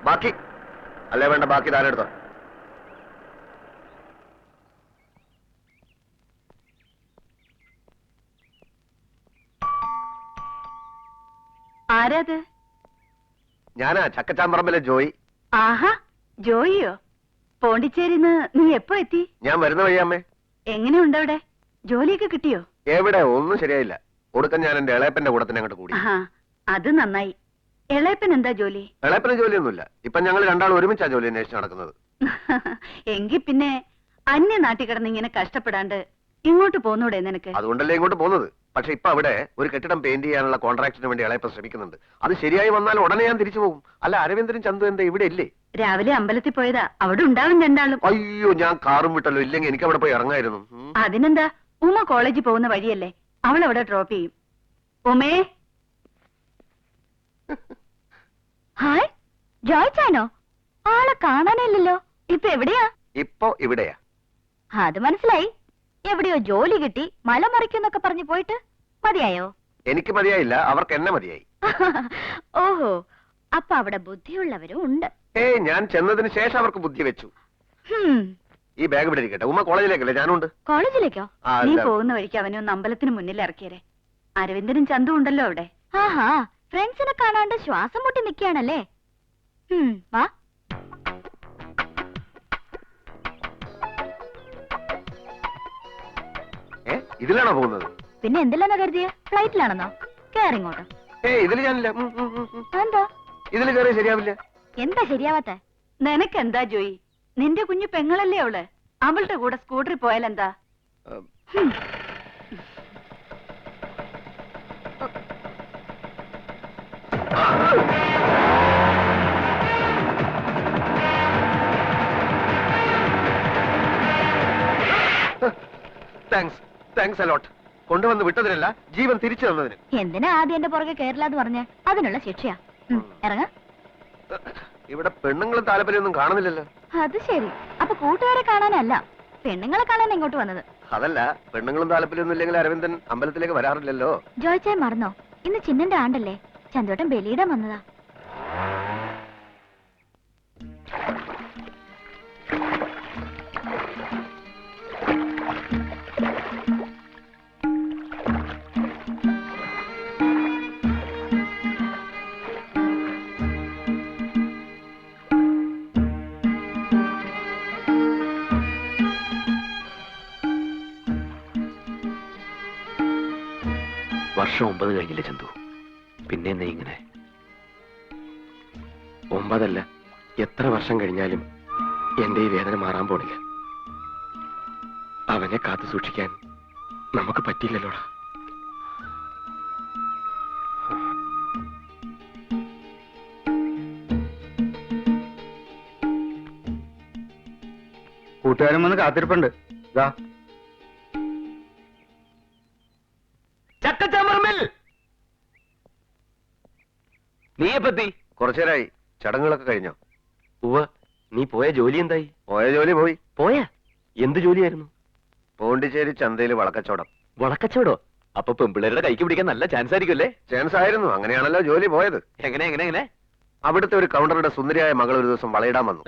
ബാക്കി അല്ലേ വേണ്ട, ബാക്കി താനെടുത്തോ. ആരാത്? ഞാനാ ചക്കച്ചാമ്പറമ്പിലെ ജോയി. ആഹാ, ജോയിയോ? പോണ്ടിച്ചേരിന്ന് നീ എപ്പോ എത്തി? ഞാൻ വരുന്ന വഴിയാമ്മേ. എങ്ങനെയുണ്ട് അവിടെ? ജോലിയൊക്കെ കിട്ടിയോ? എവിടെ, ഒന്നും ശരിയായില്ല. ഒടുക്കം ഞാൻ എന്റെ ഇളയപ്പന്റെ കൂടെ തന്നെ അങ്ങോട്ട് കൂടി. അത് നന്നായി. ഇളയപ്പൻ എന്താ ജോലി? ഇളയപ്പന് ജോലിയൊന്നുമില്ല. ഇപ്പൊ ഞങ്ങൾ രണ്ടാളും ഒരുമിച്ചാ ജോലി അന്വേഷിച്ച് നടക്കുന്നത്. എങ്കിൽ പിന്നെ അന്യ നാട്ടിൽ കിടന്ന് ഇങ്ങനെ കഷ്ടപ്പെടാണ്ട് ഇങ്ങോട്ട് പോന്നൂടെ നിനക്ക്? അതുകൊണ്ടല്ലേ ഇങ്ങോട്ട് പോകുന്നത്. പക്ഷെ ഇപ്പൊ അവിടെ ഒരു കെട്ടിടം പെയിന്റ് ചെയ്യാനുള്ള കോൺട്രാക്ടിന് വേണ്ടി ഇളയപ്പൻ ശ്രമിക്കുന്നുണ്ട്. അത് ശരിയായി വന്നാൽ ഉടനെ ഞാൻ തിരിച്ചു പോകും. അല്ല, അരവിന്ദനും ചന്തു എന്താ ഇവിടെ ഇല്ലേ? രാവിലെ അമ്പലത്തിൽ പോയതാ, അവിടെ ഉണ്ടാവും രണ്ടാളും. അയ്യോ, ഞാൻ കാറും വിട്ടല്ലോ. ഇല്ലെങ്കിൽ എനിക്ക് അവിടെ പോയി ഇറങ്ങായിരുന്നു. അതിനെന്താ, ഉമ കോളേജിൽ പോകുന്ന വഴിയല്ലേ, അവൾ അവിടെ ഡ്രോപ്പ് ചെയ്യും. ഉമേ. ഹായ്, ജോയ്ച്ചാനോ? ആളെ കാണാനില്ലല്ലോ. ഇപ്പൊ എവിടെയാ? ഇപ്പൊ ഇവിടെയാ. അത് മനസ്സിലായി. എവിടെയോ ജോലി കിട്ടി, മല മറിക്കുന്നൊക്കെ പറഞ്ഞു പോയിട്ട് മതിയായോ? എനിക്ക് മതിയായില്ല, അവർക്ക് എന്നെ മതിയായി. ഓഹോ, അപ്പൊ അവിടെ ബുദ്ധിയുള്ളവരും ഉണ്ട്. ഞാൻ ചെന്നതിന് ശേഷം അവർക്ക് ബുദ്ധി വെച്ചു. ഈ ബാഗ് ഇവിടെ ഇരിക്കട്ടെ. ഉമ്മ കോളേജിലേക്കല്ലേ? ഞാനുണ്ട്. കോളേജിലേക്കോ? നീ പോകുന്ന വഴിക്ക് അവനെ ഒന്ന് അമ്പലത്തിന് മുന്നിൽ ഇറക്കിയരെ. അരവിന്ദനും ചന്തു ഉണ്ടല്ലോ അവിടെ. ആഹാ, ഫ്രണ്ട്സിനെ കാണാണ്ട് ശ്വാസം മുട്ടി നിൽക്കുകയാണല്ലേ. വാ. ഇതിലാണോ പോകുന്നത്? പിന്നെ എന്തിലാണോ കരുതിയ? ഫ്ലൈറ്റിലാണെന്നോ? കേറിങ്ങോട്ടോ. ഇതിൽ ഞാനില്ല. എന്താ ഇതിൽ കയറി ശരിയാവില്ല. എന്താ ശരിയാവാത്ത? നിനക്കെന്താ ജോയി? നിന്റെ കുഞ്ഞു പെങ്ങളല്ലേ അവള്? അവളുടെ കൂടെ സ്കൂട്ടറിൽ പോയാലെന്താ? Thanks a lot. കൊണ്ടുവന്ന് വിട്ടതിനല്ല, ജീവൻ തിരിച്ചു തന്നതിന്. എന്തിനാ ആദ്യം എന്റെ പുറകെ കേരളാന്ന് പറഞ്ഞ? അതിനുള്ള ശിക്ഷയാ. ഇറങ്ങ. ഇവിടെ പെണ്ണുങ്ങളും താല്പര്യമൊന്നും കാണുന്നില്ലല്ലോ. അത് ശരി. അപ്പൊ കൂട്ടുകാരെ കാണാനല്ല, പെണ്ണുങ്ങളെ കാണാൻ ഇങ്ങോട്ട് വന്നത്? അതല്ല, പെണ്ണുങ്ങളും താല്പര്യമൊന്നും ഇല്ലെങ്കിൽ അരവിന്ദൻ അമ്പലത്തിലേക്ക് വരാറില്ലല്ലോ. ജോയ്ച്ചായി മറന്നോ? ഇന്ന് ചിന്നന്റെ ആണ്ടല്ലേ, ചന്തോട്ടം ബലിയിടാൻ വന്നതാ. വർഷം 9 കഴിഞ്ഞില്ലേ ചന്തു? പിന്നെ നീ ഇങ്ങനെ? 9 എത്ര വർഷം കഴിഞ്ഞാലും എന്റെ ഈ വേദന മാറാൻ പോണില്ല. അവനെ കാത്തു സൂക്ഷിക്കാൻ നമുക്ക് പറ്റിയില്ലല്ലോടാ. കൂട്ടുകാരൻ വന്ന് കാത്തിരിപ്പുണ്ട്. നീ എപ്പത്തി? കുറച്ചേരായി. ചടങ്ങുകളൊക്കെ കഴിഞ്ഞോ? ഉവ്വ. നീ പോയ ജോലി എന്തായി? പോയ ജോലി പോയി. പോയാ? എന്ത് ജോലിയായിരുന്നു? പോണ്ടിച്ചേരി ചന്തയിൽ വളക്കച്ചവടം. വളക്കച്ചവടോ? അപ്പൊ പെമ്പിള്ളേരുടെ കൈക്ക് പിടിക്കാൻ നല്ല ചാൻസ് ആയിരിക്കും അല്ലേ? ചാൻസ് ആയിരുന്നു. അങ്ങനെയാണല്ലോ ജോലി പോയത്. എങ്ങനെ? അവിടുത്തെ ഒരു കൗണ്ടറുടെ സുന്ദരിയായ മകൾ ഒരു ദിവസം വളയിടാൻ വന്നു.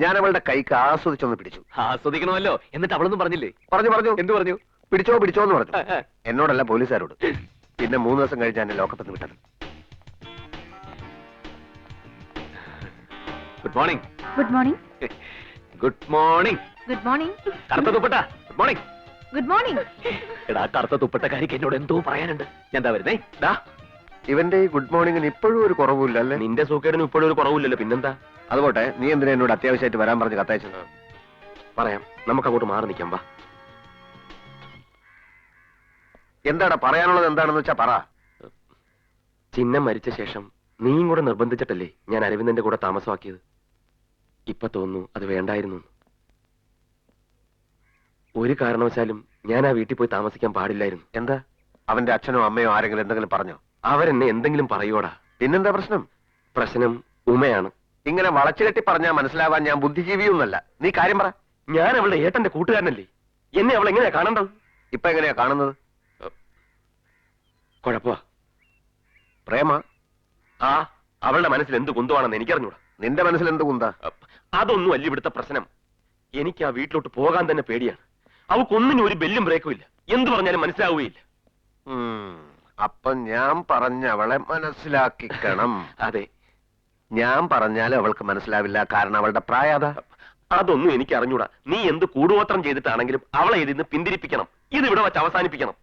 ഞാൻ അവളുടെ കൈക്ക് ആസ്വദിച്ചൊന്ന് പിടിച്ചു. ആസ്വദിക്കണമല്ലോ. എന്നിട്ട് അവളൊന്നും പറഞ്ഞില്ലേ? പറഞ്ഞു. എന്ത് പറഞ്ഞു? പിടിച്ചോ എന്ന് പറഞ്ഞു. എന്നോടല്ല, പോലീസുകാരോട്. പിന്നെ 3 ദിവസം കഴിഞ്ഞ് എന്നെ ലോക്കപ്പിൽ നിന്ന് വിട്ടത്. Good morning. Good morning. Good morning. Good morning. കറുത്ത തുപ്പട്ട. Good morning. Good morning. എടാ, കറുത്ത തുപ്പട്ടക്കാരിക്ക് എന്നോട് എന്തോ പറയാനുണ്ട്. ഞാൻ എന്താ വരുന്നേ? ഇവന്റെ ഈ ഗുഡ് മോർണിംഗിന് ഇപ്പോഴും ഒരു കുറവില്ല അല്ലേ? നിന്റെ സൂക്കേടിന് ഇപ്പോഴും ഒരു കുറവില്ലല്ലോ. പിന്നെന്താ? അതുപോട്ടെ, നീ എന്തിനാ എന്നോട് അത്യാവശ്യമായിട്ട് വരാൻ പറഞ്ഞ് കത്തയച്ചത്? പറയാം, നമുക്ക് അങ്ങോട്ട് മാറി നിൽക്കാം. വാ. എന്താടാ പറയാനുള്ളത്? എന്താണെന്ന് വെച്ചാ പറ. ചിന്നം മരിച്ച ശേഷം നീയും കൂടെ നിർബന്ധിച്ചിട്ടല്ലേ ഞാൻ അരവിന്ദന്റെ കൂടെ താമസമാക്കിയത്. ഇപ്പൊ തോന്നുന്നു അത് വേണ്ടായിരുന്നു. ഒരു കാരണവശാലും ഞാൻ ആ വീട്ടിൽ പോയി താമസിക്കാൻ പാടില്ലായിരുന്നു. എന്താ? അവന്റെ അച്ഛനോ അമ്മയോ ആരെങ്കിലും എന്തെങ്കിലും പറഞ്ഞോ? അവരെന്നെ എന്തെങ്കിലും പറയോടാ. പിന്നെന്താ പ്രശ്നം? പ്രശ്നം ഉമയാണ്. ഇങ്ങനെ വളച്ചുകെട്ടി പറഞ്ഞാൽ മനസ്സിലാവാൻ ഞാൻ ബുദ്ധിജീവിയൊന്നല്ല. നീ കാര്യം പറ. ഞാൻ അവളുടെ ഏട്ടന്റെ കൂട്ടുകാരനല്ലേ. എന്നെ അവൾ എങ്ങനെയാ കാണേണ്ടത്? ഇപ്പൊ എങ്ങനെയാ കാണുന്നത്? കുഴപ്പമാ. പ്രേമ? അവളുടെ മനസ്സിൽ എന്ത് കുന്തമാണെന്ന് എനിക്കറിഞ്ഞൂടാ. നിന്റെ മനസ്സിൽ എന്ത് കുന്താ? അതൊന്നും അല്ല ഇവിടുത്തെ പ്രശ്നം. എനിക്ക് ആ വീട്ടിലോട്ട് പോകാൻ തന്നെ പേടിയാണ്. അവക്കൊന്നിനും ഒരു ബെല്ലും ബ്രേക്കും ഇല്ല. എന്ത് പറഞ്ഞാലും മനസ്സിലാവുകയില്ല. അപ്പൊ ഞാൻ പറഞ്ഞ അവളെ മനസ്സിലാക്കിക്കണം. അതെ, ഞാൻ പറഞ്ഞാലും അവൾക്ക് മനസ്സിലാവില്ല, കാരണം അവളുടെ പ്രായത. അതൊന്നും എനിക്ക് അറിഞ്ഞൂടാ. നീ എന്ത് കൂടുവോത്രം ചെയ്തിട്ടാണെങ്കിലും അവളെ ഇതിന്ന് പിന്തിരിപ്പിക്കണം. ഇത് ഇവിടെ വെച്ച് അവസാനിപ്പിക്കണം.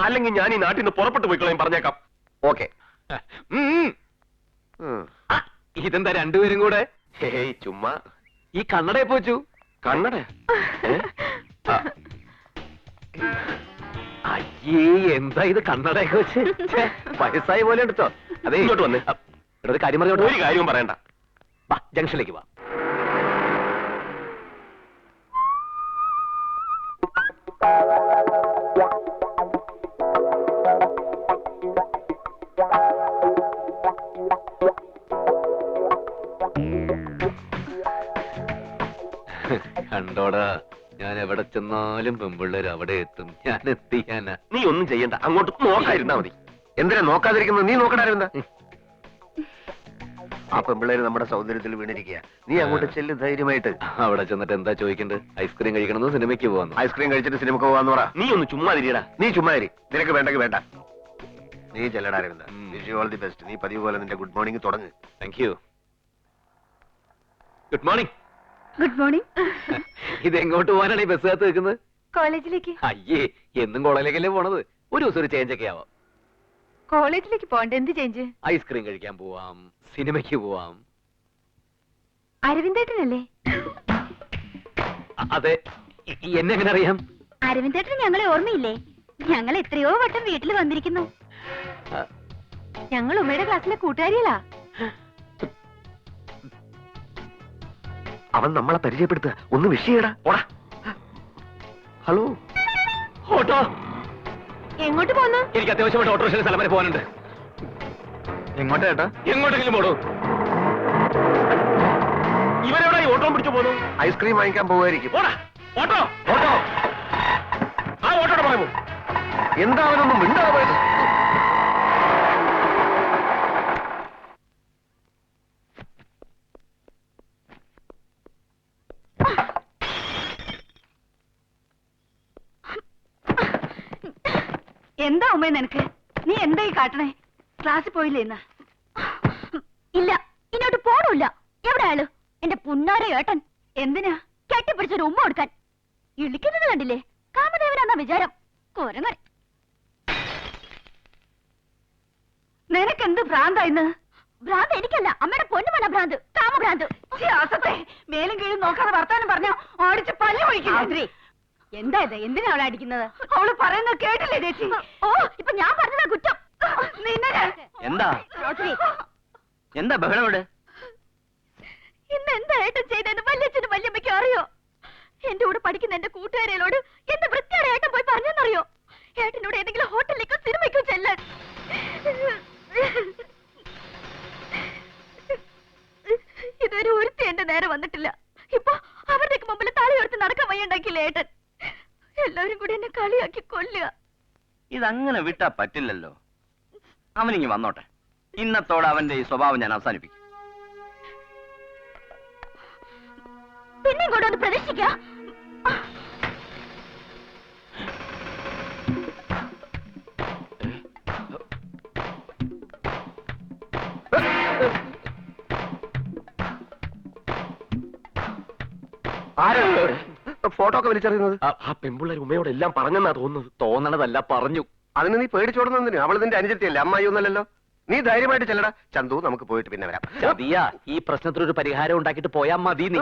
അല്ലെങ്കിൽ ഞാൻ ഈ നാട്ടിൽ നിന്ന് പുറപ്പെട്ടു പോയിക്കളയും, പറഞ്ഞേക്കാം. ഓക്കെ. ഇതെന്താ രണ്ടുപേരും കൂടെ? ഹേയ് ചുമ്മാ. ഈ കണ്ണടയെ പോച്ചു. കണ്ണട? അയ്യേ, എന്താ ഇത് കണ്ണടയൊക്കെ വെച്ച്? വയസ്സായ പോലെ എടുത്തോ? അതെ, ഇങ്ങോട്ട് വന്നേ. ഇവിടെ ഒരു കാര്യം പറഞ്ഞോട്ടെ. ഒരു കാര്യവും പറയണ്ട. വാ, ജംഗ്ഷനിലേക്ക് വാ. കണ്ടോടാ, ഞാൻ എവിടെ ചെന്നാലും പെമ്പിള്ളേർ അവിടെ എത്തും. ഞാൻ എത്തിയാനാ. നീ ഒന്നും ചെയ്യണ്ട, അങ്ങോട്ട് നോക്കാതിരുന്നാ മതി. എന്തിനാ നോക്കാതിരിക്കുന്നത്? നീ നോക്കണായിരുന്ന ആ പെമ്പിള്ളേര് നമ്മുടെ സൗന്ദര്യത്തിൽ വീണിരിക്കുക. നീ അങ്ങോട്ട് ചെല്ല് ധൈര്യമായിട്ട്. അവിടെ ചെന്നിട്ട് എന്താ ചോദിക്കണ്ടത്? ഐസ്ക്രീം കഴിക്കണമെന്നോ സിനിമയ്ക്ക് പോവാന്നോ? ഐസ്ക്രീം കഴിച്ചിട്ട് സിനിമക്ക് പോവാന്ന് പറ. നീ ഒന്ന് ചുമ്മാ തിരിയടാ. നീ ചുമ്മാരി, നിനക്ക് വേണ്ടെങ്കിൽ വേണ്ട. നീ ചെല്ലടായിരുന്ന. ഉം. Wish you all the best. നീ പതിവ് പോലെ നിന്റെ ഗുഡ് മോർണിംഗ് തുടങ്ങ്. Thank you. Good morning. Good morning. ഇത് എങ്ങോട്ട് പോകാനാണ് ഈ ബസ്സിനകത്ത് നിൽക്കുന്നത്? കോളേജിലേക്ക്. അയ്യേ, എന്നും കോളേജിലേക്കല്ലേ പോണത്? ഒരു ദിവസം ഒരു ചേഞ്ച് ഒക്കെ ആവാം. കോളേജിലേക്ക് പോകണ്ട, എന്ത് ചേഞ്ച്? ഐസ്ക്രീം കഴിക്കാൻ പോവാം, സിനിമയ്ക്ക് പോവാം. അരവിന്ദേട്ടനല്ലേ? അതെ, എന്നെ എങ്ങനെ അറിയാം? അരവിന്ദേട്ടന് ഞങ്ങളെ ഓർമ്മയില്ലേ? ഞങ്ങൾ എത്രയോ വട്ടം വീട്ടിൽ വന്നിരിക്കുന്നു. ഞങ്ങൾ ഉമ്മയുടെ ക്ലാസ്സിലെ കൂട്ടുകാരികളാ. അവൻ നമ്മളെ പരിചയപ്പെടുത്തുക. ഒന്ന് വിഷ് ചെയ്യടാ. ഓടാ. ഹലോ. ഓട്ടോ. എങ്ങോട്ട് പോന്നു? എനിക്ക് അത്യാവശ്യമായിട്ട് ഓട്ടോറിക്ഷ സ്ഥലം വരെ പോകാനുണ്ട്. എങ്ങോട്ടാ ചേട്ടാ? എങ്ങോട്ടെങ്കിലും പോടൂ. ഇവരെവിടെ ഈ ഓട്ടോ പിടിച്ചു പോന്നു? ഐസ്ക്രീം വാങ്ങിക്കാൻ പോവായിരിക്കും. ഓടാ, ഓട്ടോ, ഓട്ടോ. ആ ഓട്ടോടെ പറയുമോ? എന്താ അവനൊന്നും മിണ്ടാതെ പോയത്? എന്താ ഉമ്മ നിനക്ക്? നീ എന്താ ഈ കാട്ടണേ? ക്ലാസ്സിൽ പോയില്ലേ ഇന്ന്? ഇല്ല, ഇങ്ങോട്ട് പോണില്ല. എവിടെ ആള്? എന്റെ പുന്നാര ഏട്ടൻ. എന്തിനാ? കെട്ടിപ്പിടിച്ചൊരു ഉമ്മ കൊടുക്കാൻ. ഇളിക്കുന്നത് കണ്ടില്ലേ? കാമദേവനാന്നാ വിചാരം. കൊരങ്ങൻ. നിനക്കെന്ത് ഭ്രാന്തായിന്ന്? ഭ്രാന്ത് എനിക്കല്ല, അമ്മയുടെ പൊന്നുമല്ല ഭ്രാന്ത്. കാമഭ്രാന്ത്. മേലും കീഴും നോക്കാതെ വർത്താനം പറഞ്ഞോ ഓടിച്ച് പല്ലു ഒഴിക്കും. എന്താ ഇത്? എന്തിനാ അവളെ അടിക്കുന്നത്? അവള് പറയുന്നത് കേട്ടില്ലേ ചേച്ചി? ഓ, ഇപ്പൊ ഞാൻ പറഞ്ഞതാ കുറ്റം. എന്താ എന്താ ബഹളം ഇവിടെ? ഇന്ന് എന്താ ഏട്ടൻ ചെയ്തെന്ന് വല്യച്ഛനും വല്യമ്മയ്ക്കും അറിയോ? എന്റെ കൂടെ പഠിക്കുന്ന എന്റെ കൂട്ടുകാരികളോട് എന്ത് വൃത്തിയാണ് ഏട്ടൻ പോയി പറഞ്ഞെന്നറിയോ? ഏട്ടനോട് ഏതെങ്കിലും ഹോട്ടലിലേക്കോ സിനിമയ്ക്കോ ചെല്ലാൻ. ഇതുവരെ ഒരുത്തി എന്റെ നേരെ വന്നിട്ടില്ല. ഇപ്പൊ അവരുടെയൊക്കെ മുമ്പിൽ തലയുയർത്തി നടക്കാൻ വയ്യുണ്ടാക്കിയില്ലേ ഏട്ടൻ? എല്ലാവരും കൂടി എന്നെ കളിയാക്കി കൊല്ലുക. ഇതങ്ങനെ വിട്ടാ പറ്റില്ലല്ലോ. അവനിങ്ങി വന്നോട്ടെ. ഇന്നത്തോടെ അവന്റെ ഈ സ്വഭാവം ഞാൻ അവസാനിപ്പിക്കും. പിന്നെ ഇങ്ങോട്ട് ഒന്ന് പ്രതീക്ഷിക്ക. ഫോട്ടോ ഒക്കെ വലിച്ചെറിയുന്നത്? ആ പെമ്പിള്ളേർ ഉമ്മയോട് എല്ലാം പറഞ്ഞെന്നാ തോന്നുന്നത്. തോന്നണതല്ല, പറഞ്ഞു. അതിന് നീ പേടിച്ചോടുന്നതിന്? അവൾ നിന്റെ അനുജത്തിയല്ലേ, അമ്മായി ഒന്നല്ലല്ലോ. നീ ധൈര്യമായിട്ട് ചെല്ലടാ. ചന്തു, നമുക്ക് പോയിട്ട് പിന്നെ വരാം. ചതിയാ, ഈ പ്രശ്നത്തിനൊരു പരിഹാരം ഉണ്ടാക്കിയിട്ട് പോയാ മതി നീ.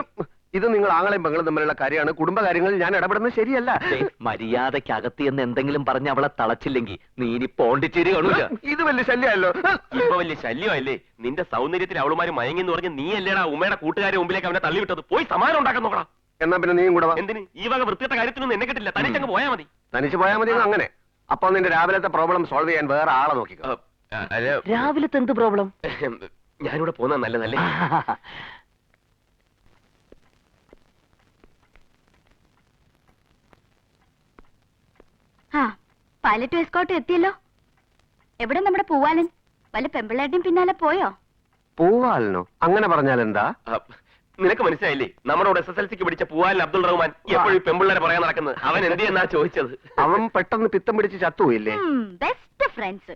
ഇത് നിങ്ങൾ ആങ്ങളെയും പെങ്ങളും തമ്മിലുള്ള കാര്യമാണ്. കുടുംബകാര്യങ്ങളിൽ ഞാൻ ഇടപെടുന്നത് ശരിയല്ല. മര്യാദയ്ക്ക് അകത്ത് എന്ന് എന്തെങ്കിലും പറഞ്ഞ് അവളെ തളച്ചില്ലെങ്കിൽ നീ ഇനി പോണ്ടിച്ചേരി കാണൂല. ഇത് വലിയ ശല്യമല്ലോ. ഇപ്പൊ വലിയ ശല്യമല്ലേ? നിന്റെ സൗന്ദര്യത്തിൽ അവളുമാര് മയങ്ങിന്ന് പറഞ്ഞ് നീ അല്ലേടാ ഉമ്മയുടെ കൂട്ടുകാരെ മുമ്പിലേക്ക് അവനെ തള്ളിവിട്ടത്. പോയി സമാനം ഉണ്ടാക്കാൻ നോക്കണം. എന്നാ പിന്നെ നീയും കൂടെ വാ. എന്തിന്? ഈ വക വൃത്തിയുടെ കാര്യത്തിനൊന്നും എന്നെ കിട്ടില്ല. തനിച്ചങ്ങ് പോയാ മതി. തനിച്ച് പോയാൽ മതി. അങ്ങനെ അപ്പൊ നിന്റെ രാവിലത്തെ പ്രോബ്ലം സോൾവ് ചെയ്യാൻ വേറെ ആളെ നോക്കിക്കോ. രാവിലത്തെ എന്ത് പ്രോബ്ലം? ഞാനിവിടെ പോകുന്ന നല്ലതല്ലേ? ആ, പൈലറ്റ് എസ്കോട്ട് എത്തിയല്ലോ. എവിടെ നമ്മുടെ പൂവാലൻ? വല്ല പെമ്പിള്ളേരുടെയും പിന്നാലെ പോയോ? പൂവാലിനോ? അങ്ങനെ പറഞ്ഞാൽ എന്താ? നിനക്ക് മനസ്സിലായില്ലേ? നമ്മുടെ SSLCക്ക് പിടിച്ച പൂവാലിൻ അബ്ദുൾ റഹ്മാൻ എപ്പോഴും പെമ്പിള്ളേരെ പറയാൻ നടക്കുന്നത്. അവൻ എന്ത് എന്നാ ചോദിച്ചത്. അവൻ പെട്ടെന്ന് പിത്തം പിടിച്ച് ചത്തുപോയില്ലേ? ബെസ്റ്റ് ഫ്രണ്ട്സ്,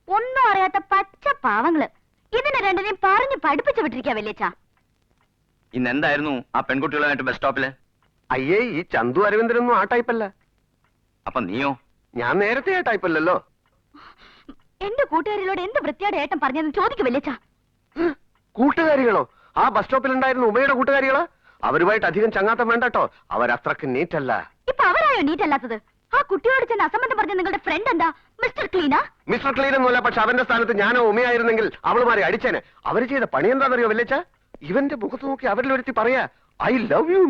ഒന്നും അറിയാത്ത പച്ച പാവങ്ങള്. ഇതിനെ രണ്ടിനെയും പറഞ്ഞു പഠിപ്പിച്ചു വിട്ടിരിക്കാ വല്യച്ഛാ. ഇന്ന് എന്തായിരുന്നു ആ പെൺകുട്ടികളുമായിട്ട് ബസ് സ്റ്റോപ്പില്? അയ്യേ, ഈ ചന്തു അരവിന്ദനൊന്നും ആ ടൈപ്പല്ല. അപ്പൊ നീയോ? ഞാൻ നേരത്തെ ആ ടൈപ്പല്ലല്ലോ. എന്റെ കൂട്ടുകാരികളോട് എന്ത് വൃത്തിയോടെ ഏട്ടൻ പറഞ്ഞെന്ന് ചോദിക്കും വല്യച്ഛാ. കൂട്ടുകാരികളോ? ആ ബസ് സ്റ്റോപ്പിലുണ്ടായിരുന്ന ഉമയുടെ കൂട്ടുകാരികള്? അവരുമായിട്ട് അധികം ചങ്ങാത്തം വേണ്ടട്ടോ, അവരത്രക്ക് നീറ്റല്ല. ഇപ്പൊ അവരായോ നീറ്റ് അല്ലാത്തത്? ആ കുട്ടിയോട് ചെന്ന് അസംബന്ധം പറഞ്ഞ നിങ്ങളുടെ ഫ്രണ്ട് എന്താ, മിസ്റ്റർ ക്ലീനാ? മിസ്റ്റർ ക്ലീൻ ഒന്നുമല്ല, പക്ഷെ അവന്റെ സ്ഥാനത്ത് ഞാനോ ഉമയായിരുന്നെങ്കിൽ അവളുമാരെ അടിച്ചേനെ. അവര് ചെയ്ത പണി എന്താണെന്നറിയോ വല്യച്ച? ഇവന്റെ മുഖത്ത് നോക്കി അവരിൽ ഒരുത്തി പറയാ ഐ ലവ് യു.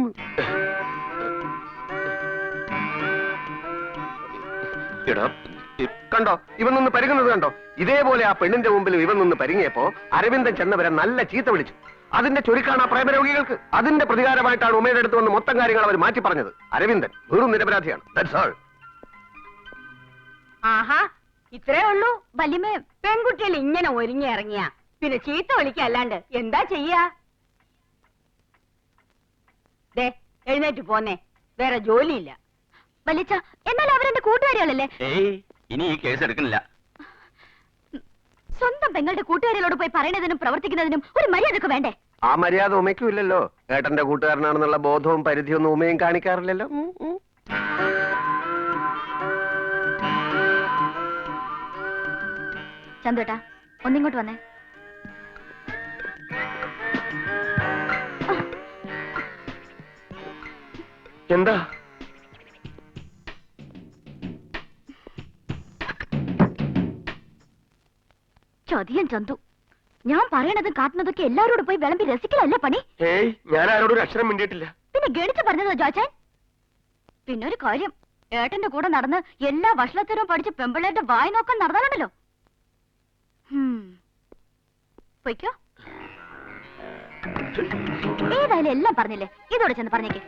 കണ്ടോ ഇവൻ നിന്ന് പരുങ്ങുന്നത് കണ്ടോ? ഇതേപോലെ ആ പെണ്ണിന്റെ മുമ്പിൽ ഇവൻ നിന്ന് പരിങ്ങിയപ്പോ അരവിന്ദൻ ചെന്നവരെ നല്ല ചീത്ത വിളിച്ചു. അതിന്റെ ചൊരുക്കാണ് ആ പ്രേമരോഗികൾക്ക്. അതിന്റെ പ്രതികാരമായിട്ടാണ് ഉമയുടെ അടുത്ത് വന്ന് മൊത്തം കാര്യങ്ങൾ അവർ മാറ്റി പറഞ്ഞത്. അരവിന്ദൻ വെറും നിരപരാധിയാണ്. That's all. ആഹാ, ഇത്രേ ഉള്ളൂ വല്യമ്മേ? പെൺകുട്ടികൾ ഇങ്ങനെ ഒരുങ്ങി ഇറങ്ങിയ പിന്നെ ചീത്ത വിളിക്കല്ലാണ്ട് എന്താ ചെയ്യാ? ദേ, എഴുന്നേറ്റ് പോന്നേ, വേറെ ജോലിയില്ല. വല്യച്ഛ, എന്നാൽ അവരെന്റെ കൂട്ടുകാരികളല്ലേ? ഏയ്, ഇനി ഈ കേസ് എടുക്കുന്നില്ല. സ്വന്തം പെങ്ങളുടെ കൂട്ടുകാരികളോട് പോയി പറയുന്നതിനും പ്രവർത്തിക്കുന്നതിനും ഒരു മര്യാദക്ക് വേണ്ടേ? ആ മര്യാദ ഉമയ്ക്കും ഇല്ലല്ലോ. ഏട്ടന്റെ കൂട്ടുകാരനാണെന്നുള്ള ബോധവും പരിധിയൊന്നും ഉമയും കാണിക്കാറില്ലല്ലോ. ചന്തുട്ടാ, ഒന്നിങ്ങോട്ട് വന്നേ. എന്താ? ചതിയൻ ചന്തു, ഞാൻ പറയണതും കാട്ടുന്നതൊക്കെ എല്ലാവരോടും പോയി വിളമ്പി രസിക്കലല്ലേ പണി? ഏയ്, ഞാൻ ആരോടൊരു അക്ഷരം മിണ്ടിയിട്ടില്ല. പിന്നെ ഗണിച്ചു പറഞ്ഞതോ ജോച്ചാൻ? പിന്നൊരു കാര്യം, ഏട്ടന്റെ കൂടെ നടന്ന് എല്ലാ വഷളത്തരവും പഠിച്ച് പെമ്പിള്ളേരുടെ വായി നോക്കാൻ നടന്നാലുണ്ടല്ലോ. പൊയ്ക്കോ. ഏതായാലും എല്ലാം പറഞ്ഞില്ലേ, ഇതോടെ ചെന്ന് പറഞ്ഞേക്ക്.